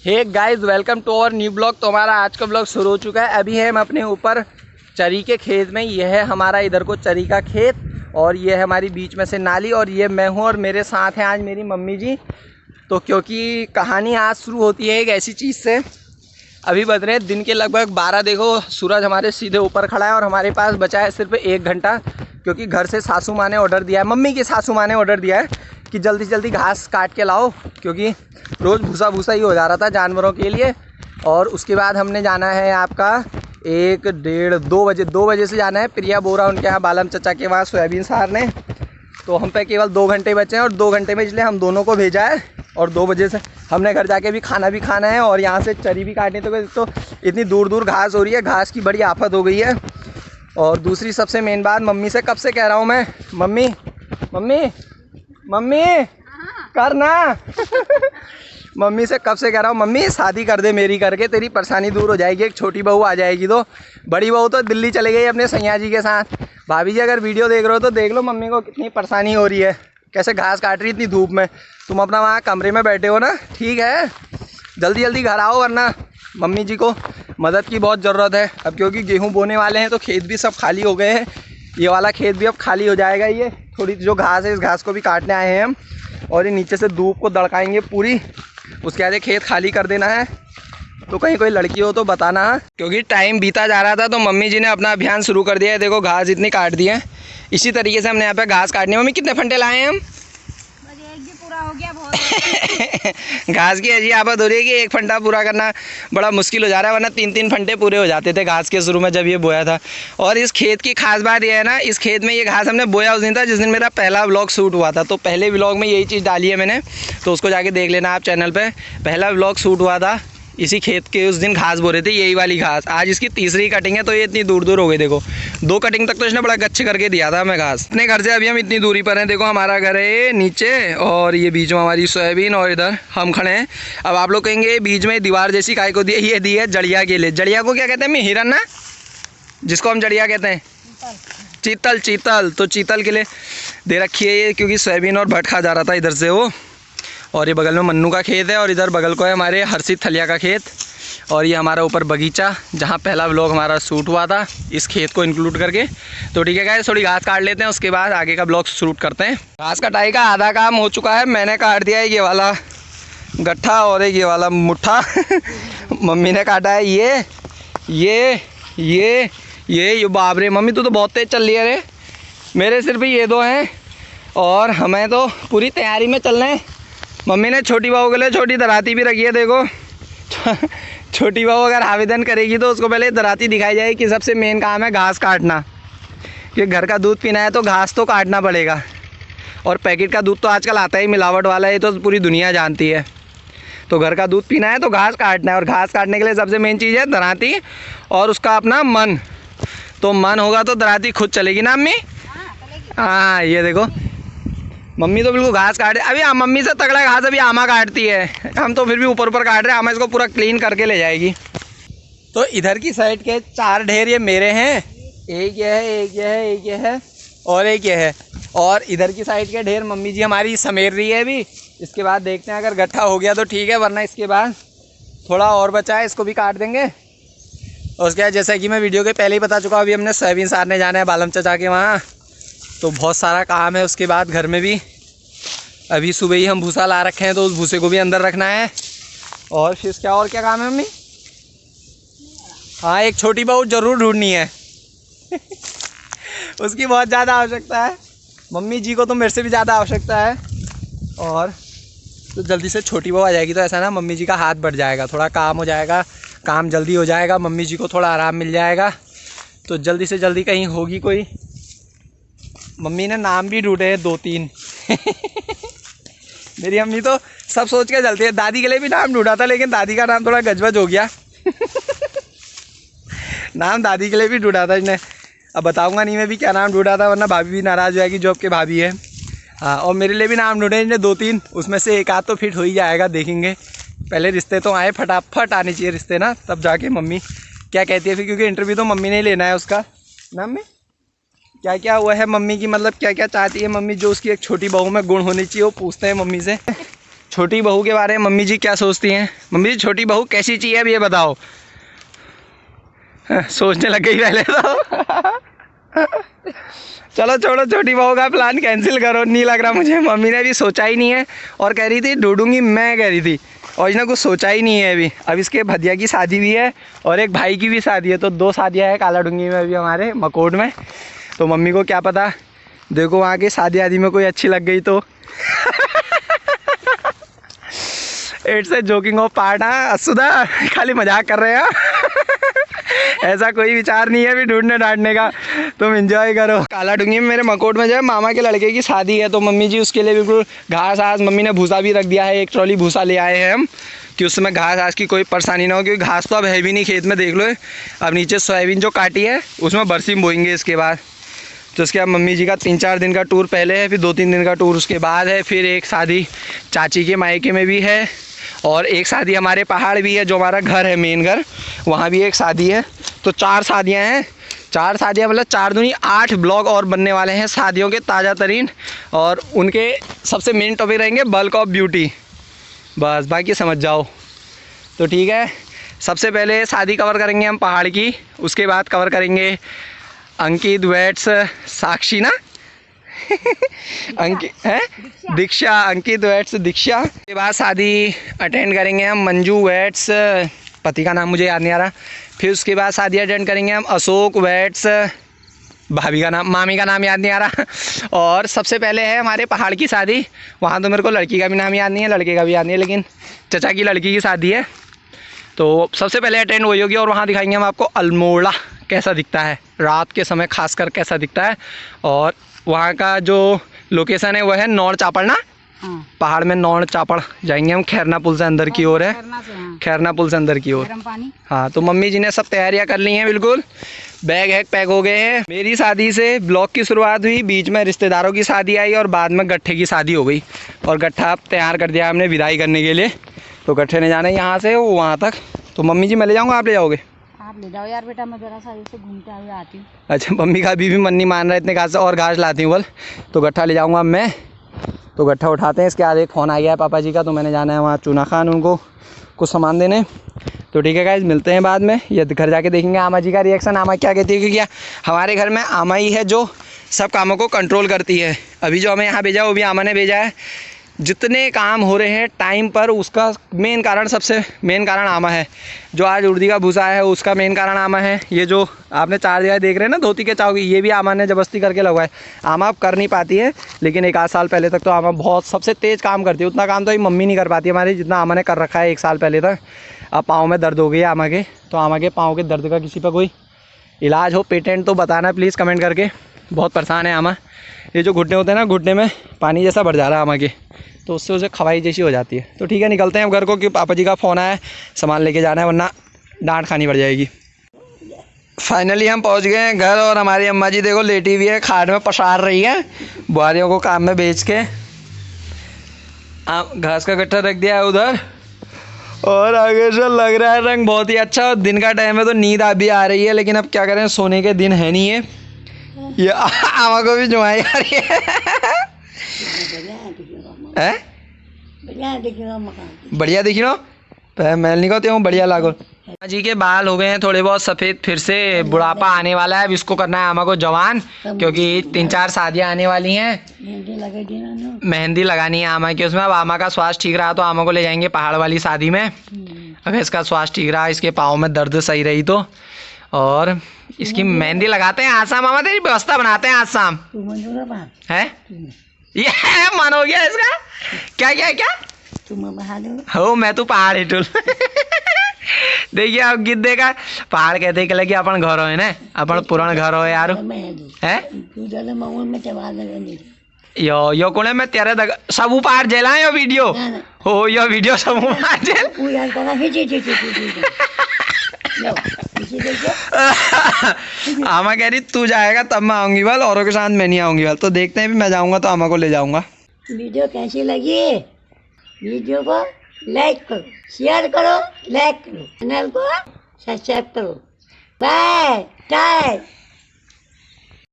Hey guys, welcome to our new blog. तो हमारा आज का ब्लॉग शुरू हो चुका है। अभी है हम अपने ऊपर चरी के खेत में। यह है हमारा इधर को चरी का खेत और ये है हमारी बीच में से नाली और ये मैं हूँ और मेरे साथ हैं आज मेरी मम्मी जी। तो क्योंकि कहानी आज शुरू होती है एक ऐसी चीज़ से। अभी बज रहे हैं दिन के लगभग 12। देखो सूरज हमारे सीधे ऊपर खड़ा है और हमारे पास बचा है सिर्फ 1 घंटा, क्योंकि घर से सासू माँ ने ऑर्डर दिया है, मम्मी की सासू माँ ने ऑर्डर दिया है कि जल्दी से जल्दी घास काट के लाओ, क्योंकि रोज़ भूसा भूसा ही हो जा रहा था जानवरों के लिए। और उसके बाद हमने जाना है आपका 1, 1:30, 2 बजे से जाना है प्रिया बोरा उनके यहाँ बालम चचा के वहाँ सोयाबीन सारने। तो हम पे केवल 2 घंटे बचे हैं और 2 घंटे में इसलिए हम दोनों को भेजा है। और 2 बजे से हमने घर जाके भी खाना है और यहाँ से चरी भी काटनी। तो इतनी दूर दूर घास हो रही है, घास की बड़ी आफत हो गई है। और दूसरी सबसे मेन बात, मम्मी से कब से कह रहा हूँ मैं, मम्मी मम्मी मम्मी करना मम्मी से कब से कह रहा हूँ, मम्मी शादी कर दे मेरी करके, तेरी परेशानी दूर हो जाएगी। एक छोटी बहू आ जाएगी। तो बड़ी बहू तो दिल्ली चले गई अपने सैया जी के साथ। भाभी जी अगर वीडियो देख रहे हो तो देख लो मम्मी को कितनी परेशानी हो रही है, कैसे घास काट रही इतनी धूप में। तुम अपना वहाँ कमरे में बैठे हो ना, ठीक है, जल्दी जल्दी घर आओ वरना मम्मी जी को मदद की बहुत ज़रूरत है। अब क्योंकि गेहूँ बोने वाले हैं तो खेत भी सब खाली हो गए हैं। ये वाला खेत भी अब खाली हो जाएगा। ये थोड़ी जो घास है इस घास को भी काटने आए हैं हम और ये नीचे से धूप को दड़काएंगे पूरी। उसके बाद खेत खाली कर देना है। तो कहीं कोई लड़की हो तो बताना, क्योंकि टाइम बीता जा रहा था तो मम्मी जी ने अपना अभियान शुरू कर दिया है। देखो घास इतनी काट दी है। इसी तरीके से हमने यहाँ पे घास काटनी है। मम्मी कितने फंटे लाए हैं हम? एक भी पूरा हो गया, बहुत घास की ऐसी आफत हो रही है कि एक फंटा पूरा करना बड़ा मुश्किल हो जा रहा है, वरना 3-3 फंटे पूरे हो जाते थे घास के शुरू में जब ये बोया था। और इस खेत की खास बात ये है ना, इस खेत में ये घास हमने बोया उस दिन था जिस दिन मेरा पहला व्लॉग शूट हुआ था। तो पहले व्लॉग में यही चीज़ डाली है मैंने, तो उसको जाके देख लेना आप चैनल पर। पहला व्लॉग शूट हुआ था इसी खेत के, उस दिन घास बो रहे थे, यही वाली घास। आज इसकी तीसरी कटिंग है तो ये इतनी दूर दूर हो गई। देखो 2 कटिंग तक तो इसने बड़ा गच्छ करके दिया था हमें घास। अपने घर से अभी हम इतनी दूरी पर हैं। देखो हमारा घर है नीचे और ये बीच में हमारी सोयाबीन और इधर हम खड़े हैं। अब आप लोग कहेंगे बीच में दीवार जैसी काय को दी है, ये दी है जड़िया के लिए। जड़िया को क्या कहते हैं? हिरन ना, जिसको हम जड़िया कहते हैं, चीतल। तो चीतल के लिए दे रखी है ये, क्योंकि सोयाबीन और भट खा जा रहा था इधर से वो। और ये बगल में मन्नू का खेत है और इधर बगल को है हमारे हर्षित थलिया का खेत। और ये हमारा ऊपर बगीचा जहाँ पहला व्लॉग हमारा शूट हुआ था इस खेत को इंक्लूड करके। तो ठीक है गाइस, थोड़ी घास काट लेते हैं, उसके बाद आगे का ब्लॉग शूट करते हैं। घास कटाई का आधा काम हो चुका है। मैंने काट दिया है ये वाला गट्ठा और एक ये वाला मुट्ठा मम्मी ने काटा है ये बाबरे मम्मी तू तो बहुत तेज़ चल रही है रे। मेरे सिर्फ ये 2 हैं और हमें तो पूरी तैयारी में चल रहे हैं। मम्मी ने छोटी बहू के लिए छोटी दराती भी रखी है। देखो छोटी बहू अगर आवेदन करेगी तो उसको पहले दराती दिखाई जाएगी कि सबसे मेन काम है घास काटना, कि घर का दूध पीना है तो घास तो काटना पड़ेगा। और पैकेट का दूध तो आजकल आता ही मिलावट वाला है, तो पूरी दुनिया जानती है। तो घर का दूध पीना है तो घास काटना है और घास काटने के लिए सबसे मेन चीज़ है दराती और उसका अपना मन। तो मन होगा तो दराती खुद चलेगी ना मम्मी? हाँ, ये देखो मम्मी तो बिल्कुल घास काट अभी मम्मी से तगड़ा घास अभी आमा काटती है। हम तो फिर भी ऊपर ऊपर काट रहे हैं। आमा इसको पूरा क्लीन करके ले जाएगी। तो इधर की साइड के 4 ढेर ये मेरे हैं। एक ये है, एक ये है, एक ये है और एक ये है। और इधर की साइड के ढेर मम्मी जी हमारी समेर रही है अभी। इसके बाद देखते हैं, अगर गट्ठा हो गया तो ठीक है, वरना इसके बाद थोड़ा और बचा है, इसको भी काट देंगे। और उसके बाद जैसा कि मैं वीडियो के पहले ही बता चुका हूँ, अभी हमने सोयाबीन सारने जाना है बालम चचा के वहाँ। तो बहुत सारा काम है। उसके बाद घर में भी अभी सुबह ही हम भूसा ला रखे हैं तो उस भूसे को भी अंदर रखना है। और फिर और क्या काम है मम्मी? हाँ, एक छोटी बहू ज़रूर ढूंढनी है उसकी बहुत ज़्यादा आवश्यकता है। मम्मी जी को तो मेरे से भी ज़्यादा आवश्यकता है। और तो जल्दी से छोटी बहू आ जाएगी तो ऐसा ना मम्मी जी का हाथ बढ़ जाएगा, थोड़ा काम हो जाएगा, काम जल्दी हो जाएगा, मम्मी जी को थोड़ा आराम मिल जाएगा। तो जल्दी से जल्दी कहीं होगी कोई। मम्मी ने नाम भी ढूंढे हैं 2-3 मेरी अम्मी तो सब सोच के चलती है। दादी के लिए भी नाम ढूंढा था लेकिन दादी का नाम थोड़ा गजबज हो गया नाम दादी के लिए भी ढूंढा था इसने। अब बताऊंगा नहीं मैं भी क्या नाम ढूंढा था, वरना भाभी भी नाराज़ हो जाएगी जो आपके भाभी है। हाँ, और मेरे लिए भी नाम ढूंढे इसने 2-3, उसमें से एक आध तो फिट हो ही जाएगा, देखेंगे। पहले रिश्ते तो आए, फटाफट आने चाहिए रिश्ते ना, तब जाके मम्मी क्या कहती है फिर, क्योंकि इंटरव्यू तो मम्मी ने ही लेना है उसका। नाम में क्या क्या हुआ है मम्मी की, मतलब क्या क्या चाहती है मम्मी, जो उसकी एक छोटी बहू में गुण होनी चाहिए वो पूछते हैं मम्मी से। छोटी बहू के बारे में मम्मी जी क्या सोचती हैं? मम्मी जी छोटी बहू कैसी चाहिए अब ये बताओ। सोचने लग गई पहले तो। चलो छोड़ो, छोटी बहू का प्लान कैंसिल करो, नहीं लग रहा मुझे। मम्मी ने अभी सोचा ही नहीं है और कह रही थी ढूंढूंगी, मैं कह रही थी, और इसने कुछ सोचा ही नहीं है अभी। अब इसके भैया की शादी भी है और एक भाई की भी शादी है, तो 2 शादियाँ हैं काला डूंगी में अभी हमारे मकोड में। तो मम्मी को क्या पता, देखो वहाँ की शादी आदि में कोई अच्छी लग गई तो। It's a joking of part. हाँ असुदा, खाली मजाक कर रहे हैं। ऐसा कोई विचार नहीं है अभी ढूंढने डांटने का, तुम एंजॉय करो। काला डूंगी में मेरे मकोट में जो है मामा के लड़के की शादी है, तो मम्मी जी उसके लिए बिल्कुल घास आस, मम्मी ने भूसा भी रख दिया है, एक ट्रॉली भूसा ले आए हैं हम कि उसमें घास आस की कोई परेशानी ना हो, क्योंकि घास तो अब है भी नहीं खेत में, देख लो। अब नीचे सोयाबीन जो काटी है उसमें बरसीम बोएंगे इसके बाद। तो उसके बाद मम्मी जी का 3-4 दिन का टूर पहले है, फिर 2-3 दिन का टूर उसके बाद है, फिर एक शादी चाची के मायके में भी है, और एक शादी हमारे पहाड़ भी है जो हमारा घर है, मेन घर, वहाँ भी एक शादी है। तो 4 शादियाँ हैं। 4 शादियाँ मतलब 4 दूनी 8 ब्लॉग और बनने वाले हैं शादियों के ताज़ा तरीन, और उनके सबसे मेन टॉपिक रहेंगे बल्क ऑफ ब्यूटी, बस बाकी समझ जाओ। तो ठीक है, सबसे पहले शादी कवर करेंगे हम पहाड़ की, उसके बाद कवर करेंगे अंकित वेट्स साक्षी ना अंकित है दीक्षा, अंकित वेट्स दीक्षा के बाद शादी अटेंड करेंगे हम मंजू वेट्स, पति का नाम मुझे याद नहीं आ रहा। फिर उसके बाद शादी अटेंड करेंगे हम अशोक वेट्स, भाभी का नाम, मामी का नाम याद नहीं आ रहा। और सबसे पहले है हमारे पहाड़ की शादी, वहाँ तो मेरे को लड़की का भी नाम याद नहीं है, लड़के का भी याद नहीं है, लेकिन चचा की लड़की की शादी है, तो सबसे पहले अटेंड वही होगी। और वहाँ दिखाएंगे हम आपको अल्मोड़ा कैसा दिखता है रात के समय, खासकर कैसा दिखता है। और वहाँ का जो लोकेशन है वो है नौड़ चापड़ ना, हाँ। पहाड़ में नौड़ चापड़ जाएंगे हम, खैरना पुल से अंदर की ओर है, खैरना पुल से अंदर की ओर। हाँ, तो मम्मी जी ने सब तैयारियां कर ली हैं, बिल्कुल बैग हैग पैक हो गए हैं। मेरी शादी से ब्लॉग की शुरुआत हुई, बीच में रिश्तेदारों की शादी आई और बाद में गट्ठे की शादी हो गई, और गट्ठा तैयार कर दिया हमने विदाई करने के लिए। तो गट्ठे ने जाना है यहाँ से वहाँ तक। तो मम्मी जी मैं ले जाऊँगा, आप ले जाओगे? आप ले जाओ यार बेटा, मैं जरा सा ऐसे घूमते हुए आती हूँ। अच्छा, मम्मी का अभी भी मन नहीं मान रहा है इतने घास से, और घास लाती हूँ बोल। तो गट्ठा ले जाऊँगा मैं, तो गट्ठा उठाते हैं। इसके बाद एक फ़ोन आ गया है पापा जी का, तो मैंने जाना है वहाँ चूना खान उनको कुछ सामान देने। तो ठीक है गाइस, मिलते हैं बाद में, ये घर जाके देखेंगे आमा जी का रिएक्शन, आमा क्या कहती है, क्योंकि हमारे घर में आमा ही है जो सब कामों को कंट्रोल करती है। अभी जो हमें यहाँ भेजा वो भी आमा ने भेजा है। जितने काम हो रहे हैं टाइम पर, उसका मेन कारण, सबसे मेन कारण आमा है। जो आज उड़दी का भूसा है उसका मेन कारण आमा है। ये जो आपने 4 जगह देख रहे हैं ना धोती के चाव की, ये भी आमा ने ज़बरदस्ती करके लगवाए। आमा अब कर नहीं पाती है, लेकिन 1 आध साल पहले तक तो आमा बहुत सबसे तेज़ काम करती है। उतना काम तो अभी मम्मी नहीं कर पाती हमारी जितना आमा ने कर रखा है 1 साल पहले तक। अब पाँव में दर्द हो गई है आमा के, तो आमा के पाँव के दर्द का किसी पर कोई इलाज हो, पेटेंट, तो बताना प्लीज़ कमेंट करके। बहुत परेशान है आमा। ये जो घुटने होते हैं ना, घुटने में पानी जैसा भर जा रहा है आमा के, तो उससे उसे खवाई जैसी हो जाती है। तो ठीक है, निकलते हैं अब घर को, कि पापा जी का फ़ोन आया है, सामान लेके जाना है वरना डांट खानी पड़ जाएगी। फाइनली हम पहुंच गए हैं घर, और हमारी अम्मा जी देखो लेटी हुई है, खाट में पसार रही है बुआरियों को काम में बेच के। घास का गट्ठा रख दिया है उधर, और आगे से लग रहा है रंग बहुत ही अच्छा। और दिन का टाइम है तो नींद अभी आ रही है, लेकिन अब क्या करें, सोने के दिन है नहीं है। ये आमा को भी जुआई आ रही है। बढ़िया दिखी नो, मैल नहीं कहते हूँ, बढ़िया लागो। जी के बाल हो गए हैं थोड़े बहुत सफ़ेद, फिर से बुढ़ापा आने वाला है। अब इसको करना है आमा को जवान, क्योंकि 3-4 शादियाँ आने वाली हैं, मेहंदी लगानी है आमा की उसमें। अब आमा का स्वास्थ्य ठीक रहा तो आमा को ले जाएंगे पहाड़ वाली शादी में। अगर इसका स्वास्थ्य ठीक रहा, इसके पाँव में दर्द सही रही तो, और इसकी मेहंदी लगाते हैं आज शाम। मामा तेरी व्यवस्था बनाते हैं आज शाम, है ये मन हो गया इसका। क्या क्या क्या हो, मैं तो पहाड़ हिटुल। देखिए आप गीत देखा, पहाड़ कहते कि लगे अपन घर हो ना, अपन पुरान घर हो यार है। यो कोने में तेरे सब ऊपर जेला यो वीडियो हो, यो वीडियो सब ऊपर जेल। आमा कह रही तू जाएगा तब मैं आऊंगी बल, औरों के साथ मैं नहीं आऊंगी बल। तो देखते हैं भी, मैं जाऊंगा तो आमा को ले जाऊंगा। वीडियो कैसी लगी, वीडियो को लाइक करो, शेयर करो, लाइक करो, चैनल को सब्सक्राइब करो। By time.